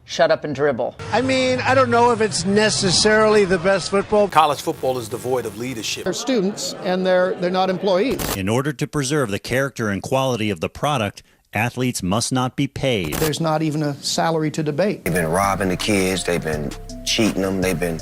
shut up and dribble. I mean, I don't know if it's necessarily the best football. College football is devoid of leadership. They're students and they're not employees. In order to preserve the character and quality of the product, athletes must not be paid. There's not even a salary to debate. They've been robbing the kids, they've been cheating them, they've been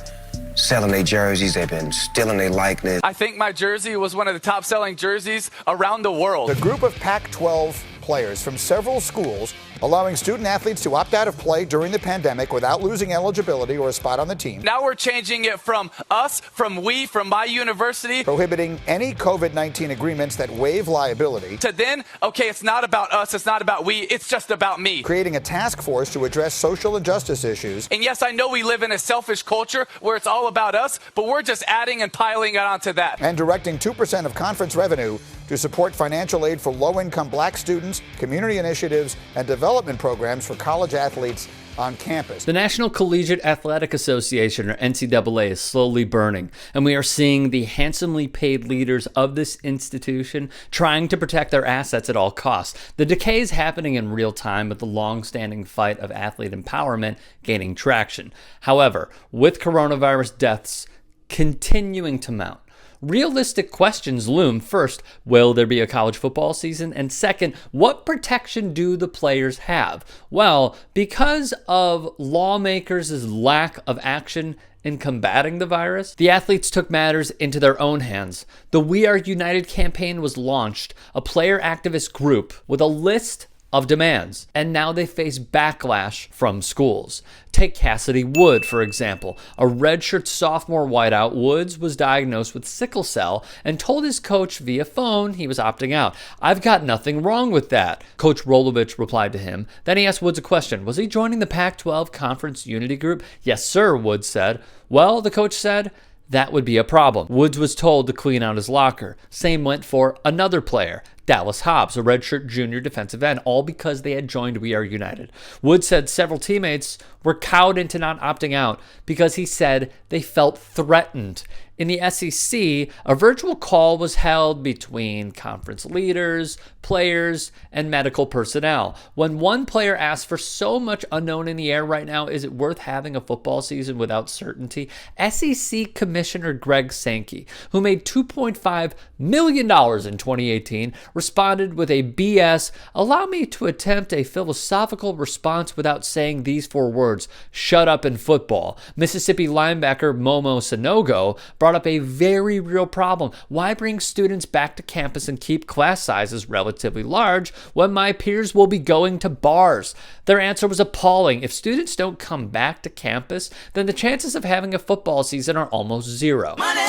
selling their jerseys, they've been stealing their likeness. I think my jersey was one of the top-selling jerseys around the world. A group of Pac-12 players from several schools allowing student athletes to opt out of play during the pandemic without losing eligibility or a spot on the team. Now we're changing it from us, from we, from my university. Prohibiting any COVID-19 agreements that waive liability. To then, okay, it's not about us, it's not about we, it's just about me. Creating a task force to address social injustice issues. And yes, I know we live in a selfish culture where it's all about us, but we're just adding and piling it onto that. And directing 2% of conference revenue to support financial aid for low-income black students, community initiatives, and development programs for college athletes on campus. The National Collegiate Athletic Association, or NCAA, is slowly burning, and we are seeing the handsomely paid leaders of this institution trying to protect their assets at all costs. The decay is happening in real time, with the long-standing fight of athlete empowerment gaining traction. However, with coronavirus deaths continuing to mount, realistic questions loom. First, will there be a college football season? And second, what protection do the players have? Well, because of lawmakers' lack of action in combating the virus, the athletes took matters into their own hands. The We Are United campaign was launched, a player activist group with a list of demands, and now they face backlash from schools. Take Cassidy Wood, for example. A redshirt sophomore wideout, Woods was diagnosed with sickle cell and told his coach via phone he was opting out. "I've got nothing wrong with that," Coach Rolovich replied to him. Then he asked Woods a question. Was he joining the Pac-12 Conference Unity Group? "Yes, sir," Woods said. "Well," the coach said, "that would be a problem." Woods was told to clean out his locker. Same went for another player, Dallas Hobbs, a redshirt junior defensive end, all because they had joined We Are United. Woods said several teammates were cowed into not opting out because he said they felt threatened. In the SEC, a virtual call was held between conference leaders, players, and medical personnel. When one player asked, "For so much unknown in the air right now, is it worth having a football season without certainty?" SEC Commissioner Greg Sankey, who made $2.5 million in 2018, responded with a BS, "Allow me to attempt a philosophical response without saying these 4 words, shut up in football." Mississippi linebacker Momo Sanogo brought up a very real problem. Why bring students back to campus and keep class sizes relatively large when my peers will be going to bars? Their answer was appalling. If students don't come back to campus, then the chances of having a football season are almost zero. Money,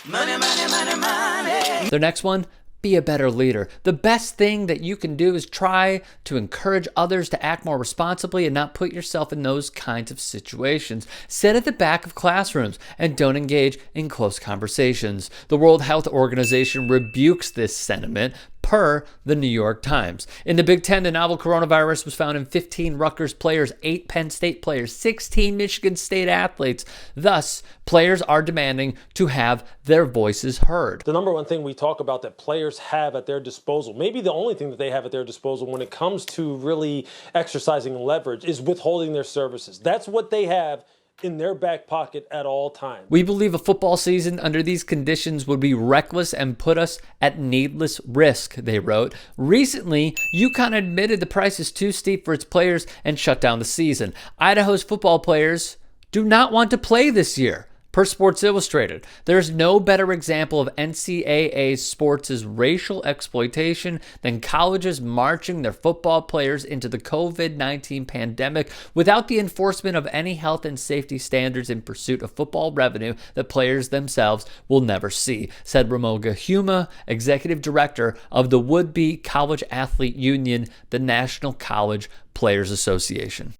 money, money, money, money. Their next one, be a better leader. The best thing that you can do is try to encourage others to act more responsibly and not put yourself in those kinds of situations. Sit at the back of classrooms and don't engage in close conversations. The World Health Organization rebukes this sentiment, per the New York Times. In the Big Ten, the novel coronavirus was found in 15 Rutgers players, 8 Penn State players, 16 Michigan State athletes. Thus, players are demanding to have their voices heard. The number one thing we talk about that players have at their disposal, maybe the only thing that they have at their disposal when it comes to really exercising leverage, is withholding their services. That's what they have in their back pocket at all times. We believe a football season under these conditions would be reckless and put us at needless risk, they wrote. Recently, UConn admitted the price is too steep for its players and shut down the season. Idaho's football players do not want to play this year. Per Sports Illustrated, there is no better example of NCAA sports' racial exploitation than colleges marching their football players into the COVID-19 pandemic without the enforcement of any health and safety standards in pursuit of football revenue that players themselves will never see, said Ramoga Huma, executive director of the would-be college athlete union, the National College Players Association.